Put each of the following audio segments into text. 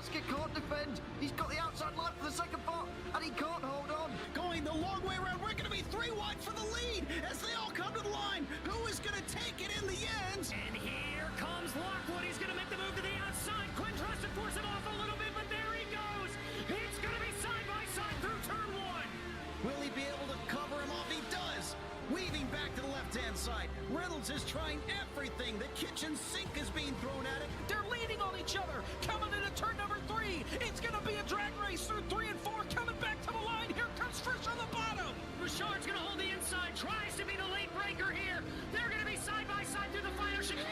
gasket can't defend. He's got the outside line for the second part, and he can't hold on. Going the long way around. We're going to be 3 wide for the lead as they all come to the line. Who is going to take it in the end? And here comes Lockwood. He's going to make the move to the outside. Quinn tries to force him off a little bit, but there he goes. It's going to be side by side through turn 1. Will he be able to cover him off? He does. Weaving back to the left-hand side. Reynolds is trying everything. The kitchen sink is being thrown at it. They're leaning on each other. Coming into turn number 3. It's going to be a drag race through 3 and 4. Coming back to the line. Here comes Frisch on the bottom. Richard's going to hold the inside. Tries to be the late breaker here. They're going to be side by side through the final chicane.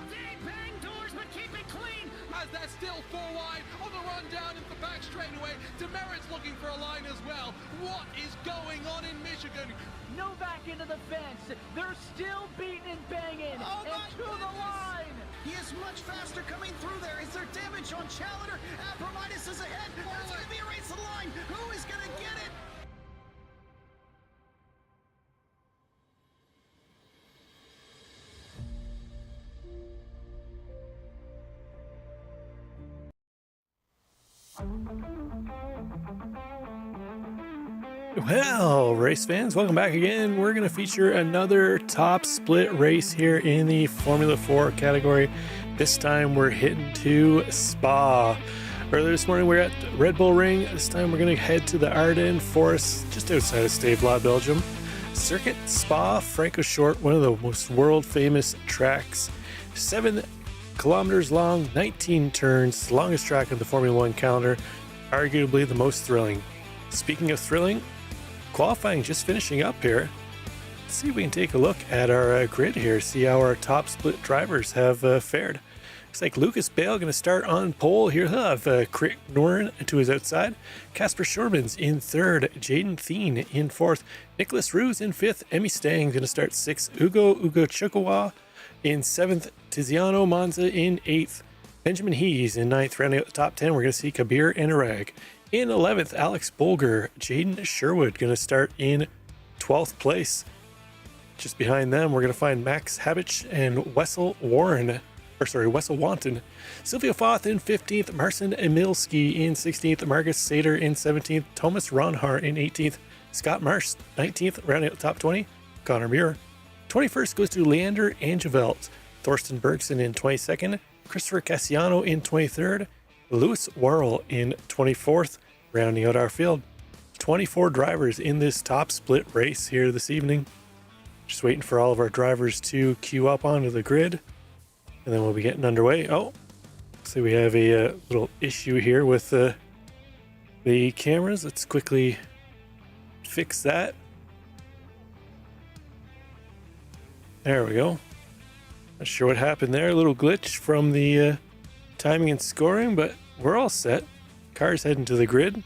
They bang doors, but keep it clean. As they're still 4 wide on the run down into the back straightaway. Demerit's looking for a line as well. What is going on in Michigan? No back into the fence. They're still beating and banging. Oh and my to the line. He is much faster coming through there. Is there damage on Challenger? Abramitis is ahead. There's going to be a race to the line. Who is going to get it? Well, race fans, welcome back again. We're going to feature another top split race here in the Formula 4 category. This time we're heading to Spa. Earlier this morning we're at Red Bull Ring. This time we're going to head to the Ardennes Forest just outside of Stavelot, Belgium. Circuit Spa Francorchamps, one of the most world famous tracks. 7 kilometers long, 19 turns, longest track of the Formula 1 calendar, arguably the most thrilling. Speaking of thrilling, qualifying just finishing up here. Let's see if we can take a look at our grid here, see how our top split drivers have fared. Looks like Lucas Bale going to start on pole here. He'll have Crick Noren to his outside. Casper Schorman's in third. Jaden Thien in fourth. Nicholas Roos in fifth. Emmy Stang going to start sixth. Ugo Chukawa in seventh. Tiziano Monza in eighth. Benjamin Hees in ninth. Rounding out the top 10, we're going to see Kabir Anurag. In 11th, Alex Bolger. Jaden Sherwood going to start in 12th place. Just behind them, we're going to find Max Habich and Wessel Wanton. Sylvia Foth in 15th, Marcin Emilski in 16th, Marcus Sater in 17th, Thomas Ronhar in 18th, Scott Marsh 19th, rounding out the top 20, Connor Muir. 21st goes to Leander Angevelt, Thorsten Bergson in 22nd, Christopher Cassiano in 23rd, Lewis Worrell in 24th, rounding out our field. 24 drivers in this top split race here this evening. Just waiting for all of our drivers to queue up onto the grid, and then we'll be getting underway. Oh, so we have a little issue here with the cameras. Let's quickly fix that. There we go. Not sure what happened there. A little glitch from the timing and scoring, but we're all set. Car's heading to the grid.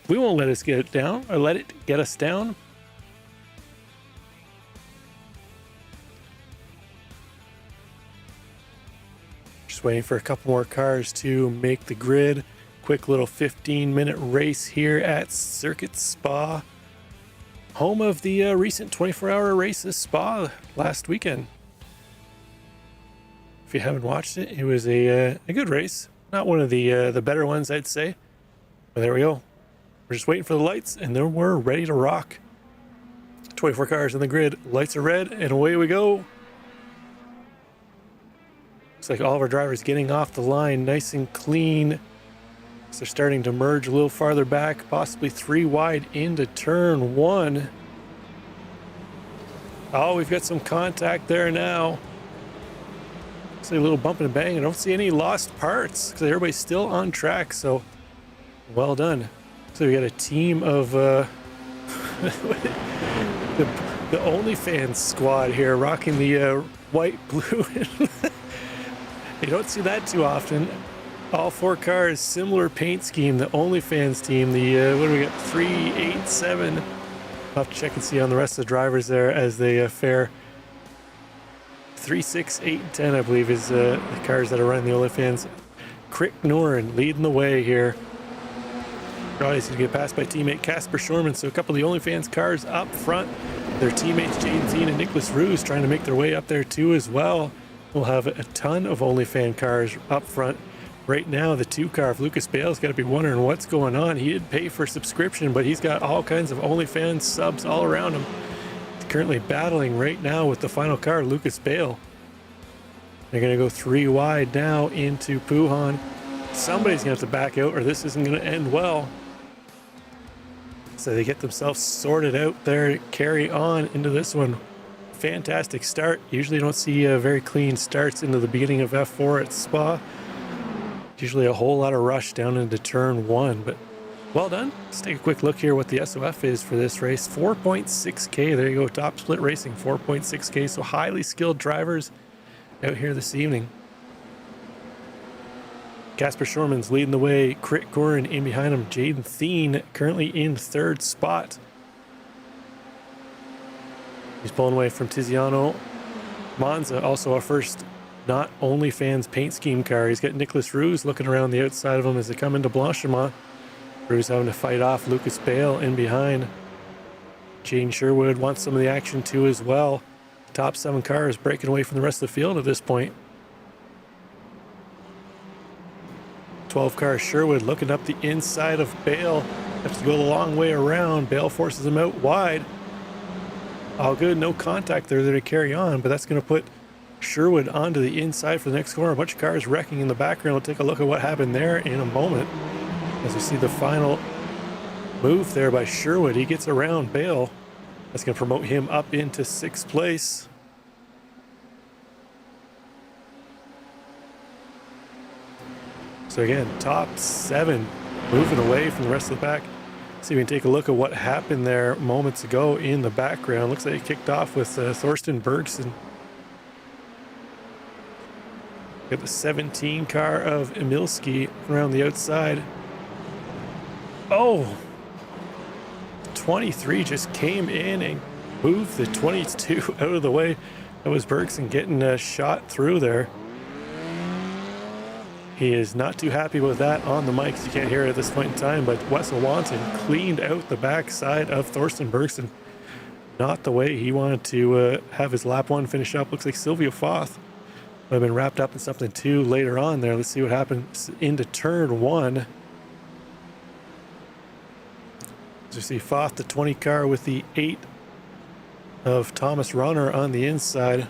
We won't let us get it down, or let it get us down. Just waiting for a couple more cars to make the grid. Quick little 15-minute race here at Circuit Spa, home of the recent 24-hour race at Spa last weekend. If you haven't watched it, it was a good race. Not one of the better ones, I'd say. But there we go. We're just waiting for the lights, and then we're ready to rock. 24 cars on the grid. Lights are red, and away we go. Looks like all of our drivers getting off the line nice and clean. So they're starting to merge a little farther back, possibly 3 wide into turn 1. Oh, we've got some contact there now. Looks like a little bump and bang. I don't see any lost parts because everybody's still on track, so well done. So we got a team of the OnlyFans squad here rocking the white, blue. You don't see that too often. All 4 cars, similar paint scheme. The OnlyFans team, the what do we got? 3, 8, 7. I'll have to check and see on the rest of the drivers there as they fare. 3, 6, 8, and 10, I believe, is the cars that are running the OnlyFans. Crick Noren leading the way here. Probably to get passed by teammate Casper Schorman. So a couple of the OnlyFans cars up front. Their teammates Jaden Thien and Nicholas Roos trying to make their way up there too as well. We'll have a ton of OnlyFans cars up front. right now, the 2-car of Lucas Bale's got to be wondering what's going on. He did pay for a subscription, but he's got all kinds of OnlyFans subs all around him. He's currently battling right now with the final car, Lucas Bale. They're going to go 3 wide now into Puhan. Somebody's going to have to back out or this isn't going to end well. So they get themselves sorted out there, carry on into this one. Fantastic start. Usually don't see very clean starts into the beginning of F4 at Spa. Usually a whole lot of rush down into turn 1, but well done. Let's take a quick look here what the SOF is for this race. 4.6K. There you go. Top Split Racing, 4.6K. So highly skilled drivers out here this evening. Casper Schorman's leading the way. Crit Gorin in behind him. Jaden Thien currently in 3rd spot. He's pulling away from Tiziano. Monza, also our first not OnlyFans paint scheme car. He's got Nicholas Roos looking around the outside of him as they come into Blanchimont. Roos having to fight off Lucas Bale in behind. Gene Sherwood wants some of the action too as well. Top 7 cars breaking away from the rest of the field at this point. 12 car Sherwood looking up the inside of Bale. Has to go the long way around. Bale forces him out wide. All good, no contact there to carry on, but that's going to put Sherwood onto the inside for the next corner. A bunch of cars wrecking in the background. We'll take a look at what happened there in a moment. As we see the final move there by Sherwood, he gets around Bale. That's going to promote him up into 6th place. So again, top 7 moving away from the rest of the pack. See, we can take a look at what happened there moments ago in the background. Looks like it kicked off with Thorsten Bergson. Got the 17 car of Emilski around the outside. Oh! 23 just came in and moved the 22 out of the way. That was Bergson getting a shot through there. He is not too happy with that on the mic, so you can't hear it at this point in time, but Wessel Wanton cleaned out the backside of Thorsten Bergson. Not the way he wanted to have his lap 1 finish up. Looks like Silvio Foth might have been wrapped up in something too later on there. Let's see what happens into turn 1. As you see Foth, the 20 car with the 8 of Thomas Runner on the inside.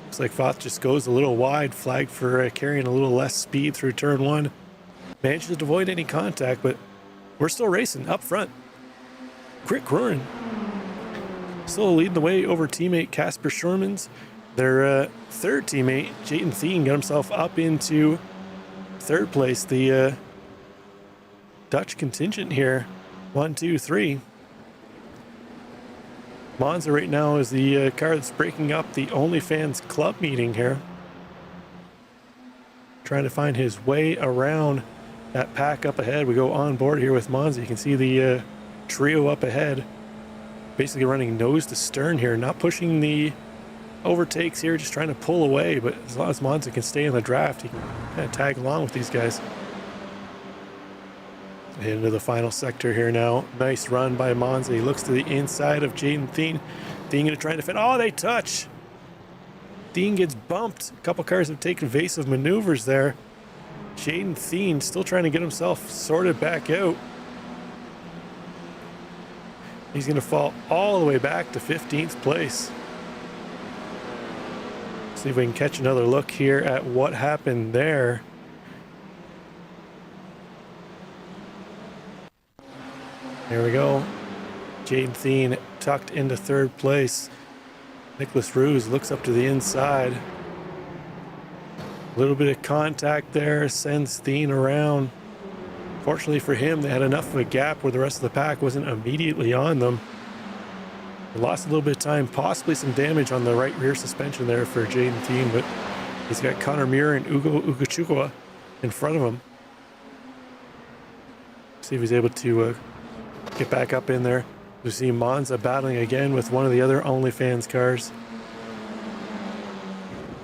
Looks like Foth just goes a little wide, flag for carrying a little less speed through turn 1. Manages to avoid any contact, but we're still racing up front. Crit Gorin still leading the way over teammate Casper Schormans. Their 3rd teammate, Jayden Thien, got himself up into 3rd place. The Dutch contingent here, 1, 2, 3. Monza right now is the car that's breaking up the OnlyFans club meeting here. Trying to find his way around that pack up ahead. We go on board here with Monza. You can see the trio up ahead. Basically running nose to stern here. Not pushing the overtakes here, just trying to pull away. But as long as Monza can stay in the draft, he can kind of tag along with these guys. Into the final sector here now. Nice run by Monza. He looks to the inside of Jaden Thien. Thien going to try and defend. Oh, they touch. Thien gets bumped. A couple cars have taken evasive maneuvers there. Jaden Thien still trying to get himself sorted back out. He's going to fall all the way back to 15th place. See if we can catch another look here at what happened there. There we go. Jaden Thien tucked into 3rd place. Nicholas Roos looks up to the inside. A little bit of contact there, sends Thien around. Fortunately for him, they had enough of a gap where the rest of the pack wasn't immediately on them. They lost a little bit of time, possibly some damage on the right rear suspension there for Jaden Thien, but he's got Connor Muir and Ugo Ukachukwa in front of him. See if he's able to get back up in there. We see Monza battling again with one of the other OnlyFans cars.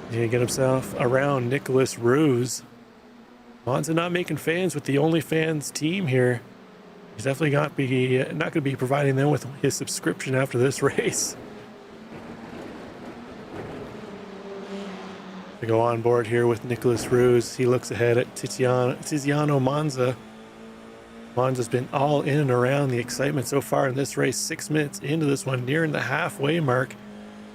He's gonna get himself around Nicholas Roos. Monza not making fans with the OnlyFans team here. He's definitely not going to be providing them with his subscription after this race. I go on board here with Nicholas Ruse. He looks ahead at Tiziano Monza. Monza's been all in and around the excitement so far in this race. 6 minutes into this one, nearing the halfway mark.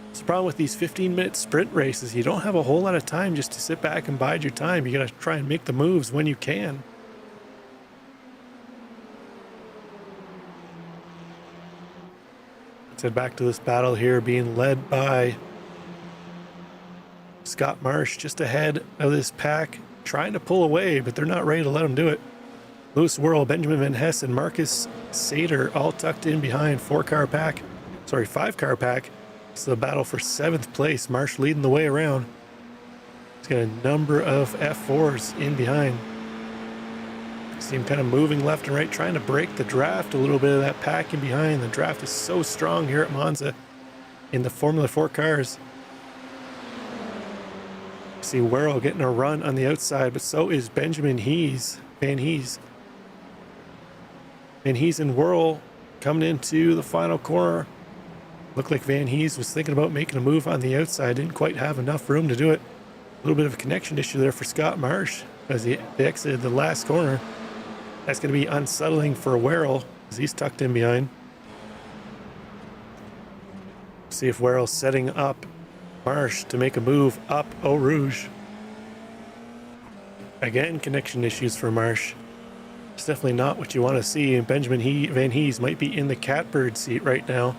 It's the problem with these 15-minute sprint races. You don't have a whole lot of time just to sit back and bide your time. You got to try and make the moves when you can. Let's head back to this battle here, being led by Scott Marsh, just ahead of this pack, trying to pull away, but they're not ready to let him do it. Lewis Worrell, Benjamin Van Hess, and Marcus Sater all tucked in behind 5-car pack. It's the battle for 7th place. Marsh leading the way around. He's got a number of F4s in behind. See him kind of moving left and right, trying to break the draft a little bit of that pack in behind. The draft is so strong here at Monza in the Formula 4 cars. See Worrell getting a run on the outside, but so is Benjamin Van Hees. Van Hees and Worrell coming into the final corner. Looked like Van Hees was thinking about making a move on the outside. Didn't quite have enough room to do it. A little bit of a connection issue there for Scott Marsh as they exited the last corner. That's going to be unsettling for Worrell as he's tucked in behind. See if Worrell's setting up Marsh to make a move up Eau Rouge. Again, connection issues for Marsh. It's definitely not what you want to see. And Benjamin Van Hees might be in the catbird seat right now.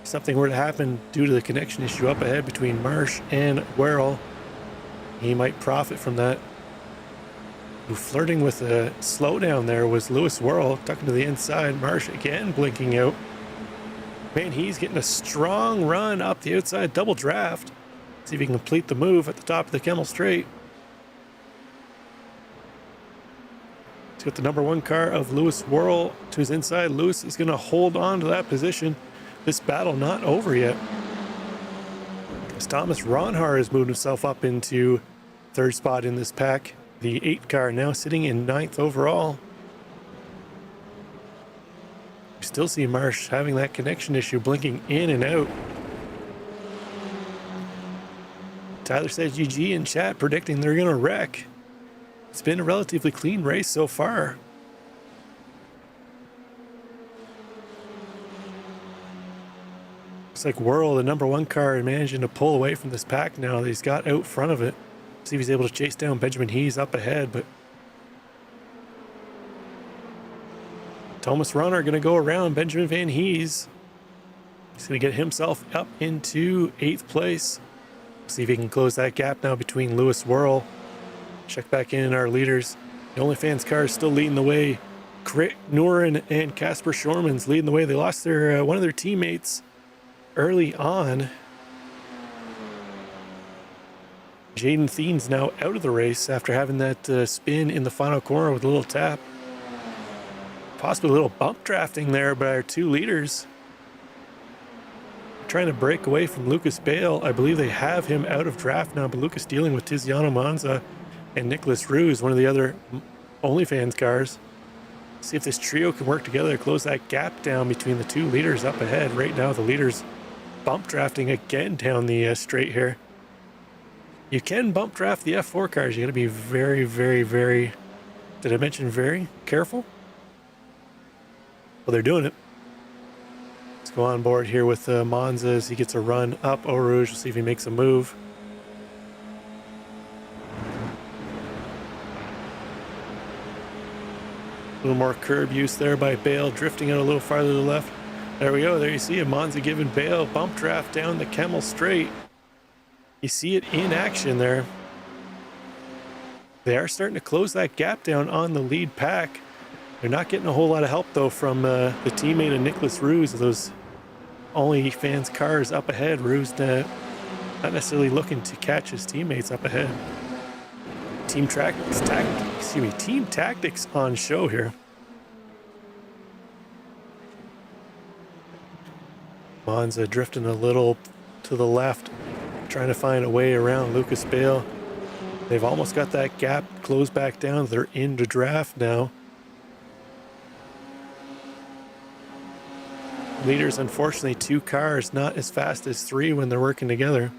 If something were to happen due to the connection issue up ahead between Marsh and Worrell, he might profit from that. Flirting with a slowdown there was Lewis Worrell, tucking to the inside. Marsh again blinking out. Van Hees getting a strong run up the outside, double draft. See if he can complete the move at the top of the Kemmel Straight. He's got the number 1 car of Lewis Worrell to his inside. Lewis is going to hold on to that position. This battle not over yet. As Thomas Ronhar has moved himself up into 3rd spot in this pack. The 8 car now sitting in 9th overall. We still see Marsh having that connection issue, blinking in and out. Tyler says GG in chat, predicting they're going to wreck. It's been a relatively clean race so far. Looks like Worrell, the number 1 car, is managing to pull away from this pack now that he's got out front of it. See if he's able to chase down Benjamin Hees up ahead, but Thomas Ronhar going to go around Benjamin Van Hees. He's going to get himself up into 8th place. See if he can close that gap now between Lewis Worrell. Check back in our leaders. The OnlyFans car is still leading the way. Crit Nurin and Casper Shorman's leading the way. They lost their one of their teammates early on. Jaden Thiene's now out of the race after having that spin in the final corner with a little tap. Possibly a little bump drafting there by our 2 leaders. Trying to break away from Lucas Bale. I believe they have him out of draft now, but Lucas dealing with Tiziano Monza and Nicholas Ruse, one of the other OnlyFans cars. See if this trio can work together to close that gap down between the 2 leaders up ahead. Right now the leaders bump drafting again down the straight here. You can bump draft the F4 cars. You got to be very, very, very, did I mention very careful? Well, they're doing it. Let's go on board here with Monza as he gets a run up Eau Rouge. We'll see if he makes a move. A little more curb use there by Bale, drifting out a little farther to the left. There we go. There you see it. Monza giving Bale bump draft down the Kemmel Straight. You see it in action there. They are starting to close that gap down on the lead pack. They're not getting a whole lot of help, though, from the teammate of Nicholas Ruse. Those OnlyFans cars up ahead. Ruse not necessarily looking to catch his teammates up ahead. Team tactics on show here. Monza drifting a little to the left, trying to find a way around Lucas Bale. They've almost got that gap closed back down. They're into draft now. Leaders, unfortunately, 2 cars, not as fast as 3 when they're working together.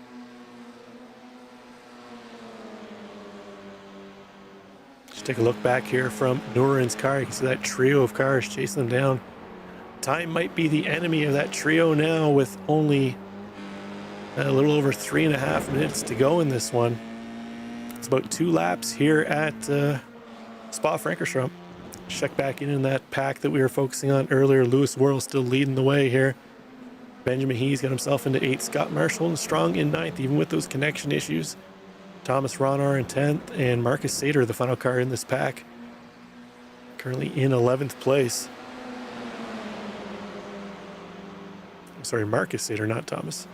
Take a look back here from Nurin's car. You can see that trio of cars chasing them down. Time might be the enemy of that trio now, with only a little over 3.5 minutes to go in this one. It's about 2 laps here at Spa-Francorchamps. Check back in that pack that we were focusing on earlier. Lewis Worrell still leading the way here. Benjamin He's got himself into 8th. Scott Marshall and Strong in 9th, even with those connection issues. Thomas Ronar in 10th, and Marcus Sater, the final car in this pack, currently in 11th place. I'm sorry, Marcus Sater, not Thomas.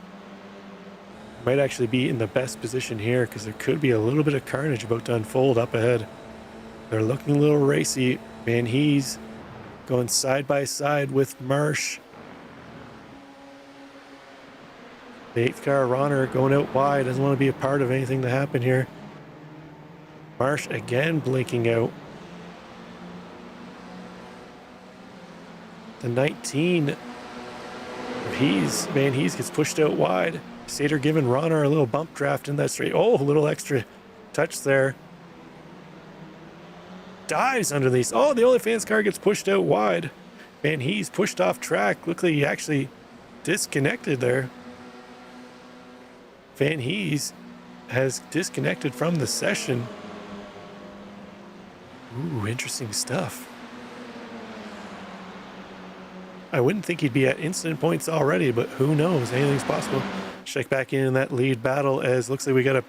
Might actually be in the best position here because there could be a little bit of carnage about to unfold up ahead. They're looking a little racy. Man, he's going side by side with Marsh. The 8th car, Ronner, going out wide. Doesn't want to be a part of anything to happen here. Marsh again blinking out. The 19 He's, man, He's gets pushed out wide. Sater giving Ronner a little bump draft in that straight. Oh, a little extra touch there. Dives underneath. Oh, the OnlyFans car gets pushed out wide. Man, He's pushed off track. Looks like he actually disconnected there. Van Hees has disconnected from the session. Ooh, interesting stuff. I wouldn't think he'd be at incident points already, but who knows? Anything's possible. Check back in that lead battle, as looks like we got a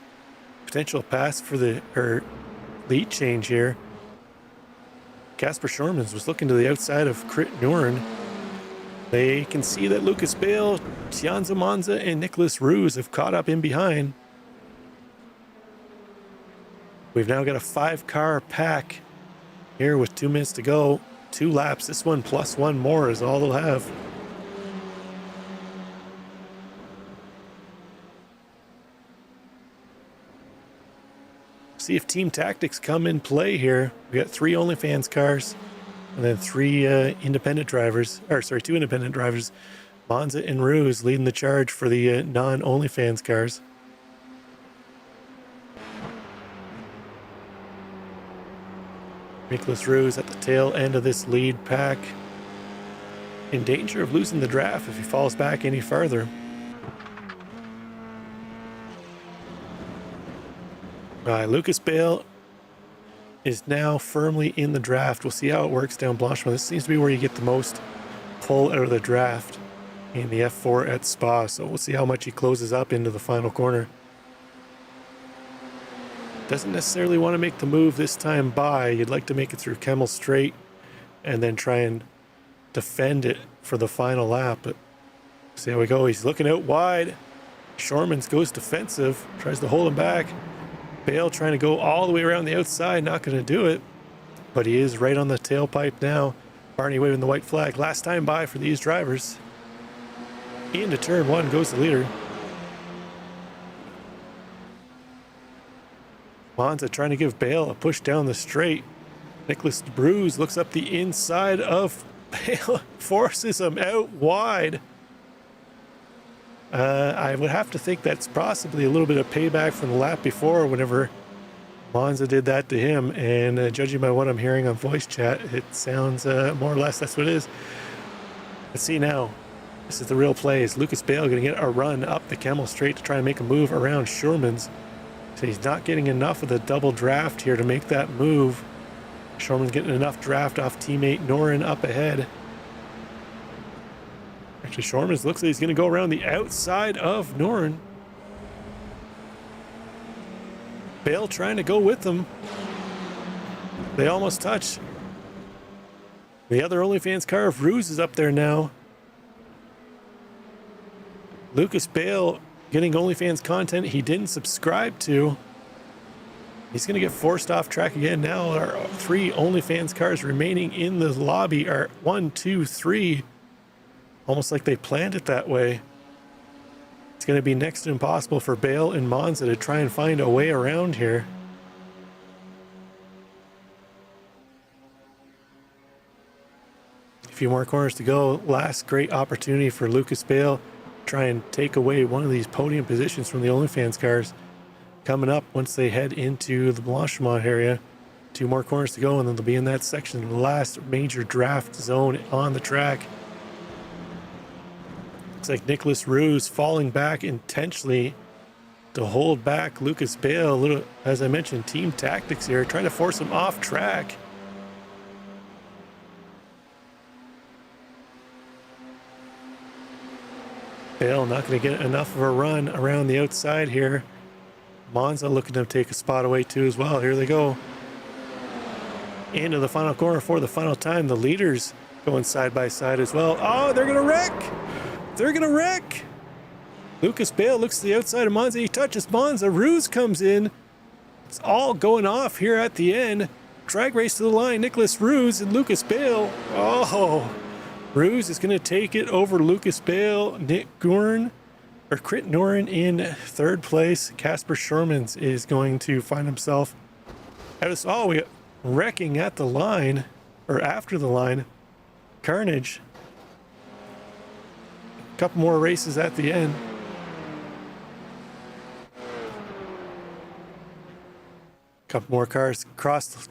potential pass for the lead change here. Casper Shormans was looking to the outside of Crit Nuren. They can see that Lucas Bale, Tianza Monza, and Nicholas Ruse have caught up in behind. We've now got a 5-car pack here with 2 minutes to go. 2 laps. This one plus 1 more is all they'll have. See if team tactics come in play here. We got 3 OnlyFans cars. And then 3 independent drivers, or sorry, 2 independent drivers, Monza and Ruse leading the charge for the non-OnlyFans cars. Nicholas Ruse at the tail end of this lead pack, in danger of losing the draft if he falls back any further. Lucas Bale is now firmly in the draft. We'll see how it works down Blanchimont. This seems to be where you get the most pull out of the draft in the F4 at Spa. So we'll see how much he closes up into the final corner. Doesn't necessarily want to make the move this time by. You'd like to make it through Kemmel Straight and then try and defend it for the final lap. But see how we go. He's looking out wide. Shormans goes defensive, tries to hold him back. Bale trying to go all the way around the outside, not going to do it, but he is right on the tailpipe now. Barney waving the white flag. Last time by for these drivers. Into turn 1 goes the leader. Monza trying to give Bale a push down the straight. Nicholas Bruce looks up the inside of Bale, forces him out wide. I would have to think that's possibly a little bit of payback from the lap before, whenever Monza did that to him. And judging by what I'm hearing on voice chat, it sounds more or less that's what it is. Let's see now. This is the real play. Is Lucas Bale going to get a run up the Kemmel Straight to try and make a move around Shurman's? So he's not getting enough of the double draft here to make that move. Shurman's getting enough draft off teammate Norin up ahead. Actually, Shormans looks like he's going to go around the outside of Norin. Bale trying to go with them. They almost touch. The other OnlyFans car of Ruse is up there now. Lucas Bale getting OnlyFans content he didn't subscribe to. He's going to get forced off track again. Now our 3 OnlyFans cars remaining in the lobby are 1, 2, 3. Almost like they planned it that way. It's going to be next to impossible for Bale and Monza to try and find a way around here. A few more corners to go. Last great opportunity for Lucas Bale. Try and take away one of these podium positions from the OnlyFans cars. Coming up once they head into the Blanchimont area. 2 more corners to go, and then they'll be in that section, the last major draft zone on the track. Looks like Nicholas Ruse falling back intentionally to hold back Lucas Bale. A little, as I mentioned, team tactics here, trying to force him off track. Bale not going to get enough of a run around the outside here. Monza looking to take a spot away too as well. Here they go. Into the final corner for the final time. The leaders going side by side as well. Oh, they're going to wreck. They're going to wreck. Lucas Bale looks to the outside of Monza. He touches Monza. Ruse comes in. It's all going off here at the end. Drag race to the line. Nicholas Ruse and Lucas Bale. Oh, Ruse is going to take it over Lucas Bale. Nick Gurin, or Crit Norin in 3rd place. Casper Shermans is going to find himself out of... Oh, we wrecking at the line, or after the line. Carnage. A couple more races at the end. Couple more cars cross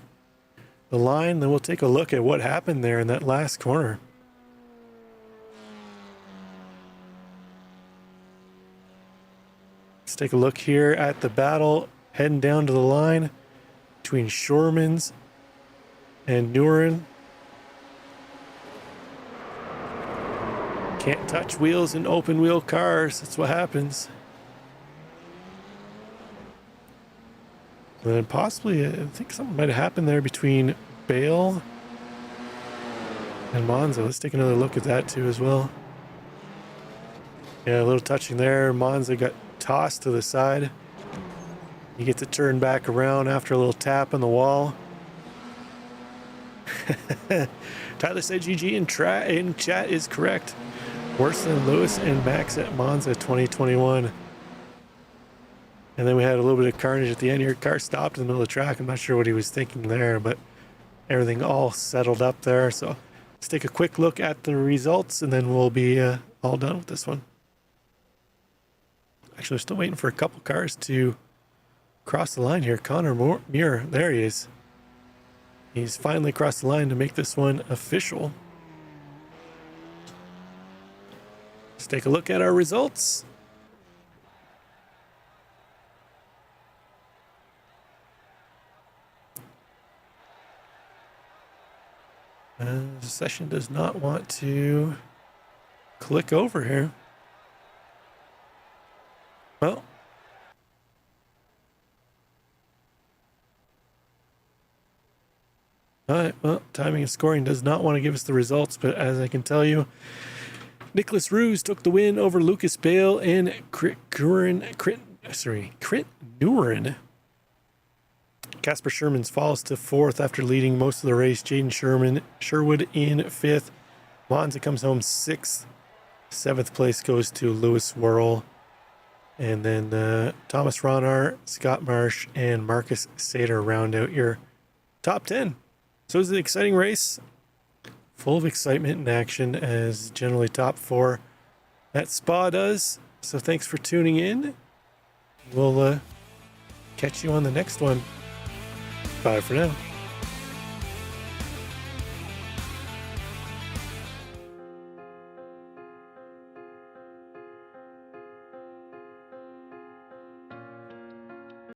the line, then we'll take a look at what happened there in that last corner. Let's take a look here at the battle heading down to the line between Shoremans and Nurin. Can't touch wheels in open wheel cars. That's what happens. And then possibly, I think something might have happened there between Bale and Monza. Let's take another look at that too as well. Yeah, a little touching there. Monza got tossed to the side. He gets it turned back around after a little tap on the wall. Tyler said GG in chat is correct. Worse than Lewis and Max at Monza 2021. And then we had a little bit of carnage at the end here. Car stopped in the middle of the track. I'm not sure what he was thinking there, but everything all settled up there. So let's take a quick look at the results, and then we'll be all done with this one. Actually, we're still waiting for a couple cars to cross the line here. Connor Muir, there he is. He's finally crossed the line to make this one official. Let's take a look at our results. The session does not want to click over here. Well, all right, well, timing and scoring does not want to give us the results, but as I can tell you, Nicholas Ruse took the win over Lucas Bale and Crit Nurin. Casper Shermans falls to 4th after leading most of the race. Jaden Sherwood in 5th. Monza comes home 6th. 7th place goes to Lewis Worrell. And then Thomas Ronar, Scott Marsh, and Marcus Sater round out your top 10. So it was an exciting race. Full of excitement and action, as generally top 4 at Spa does. So thanks for tuning in. We'll catch you on the next one. Bye for now.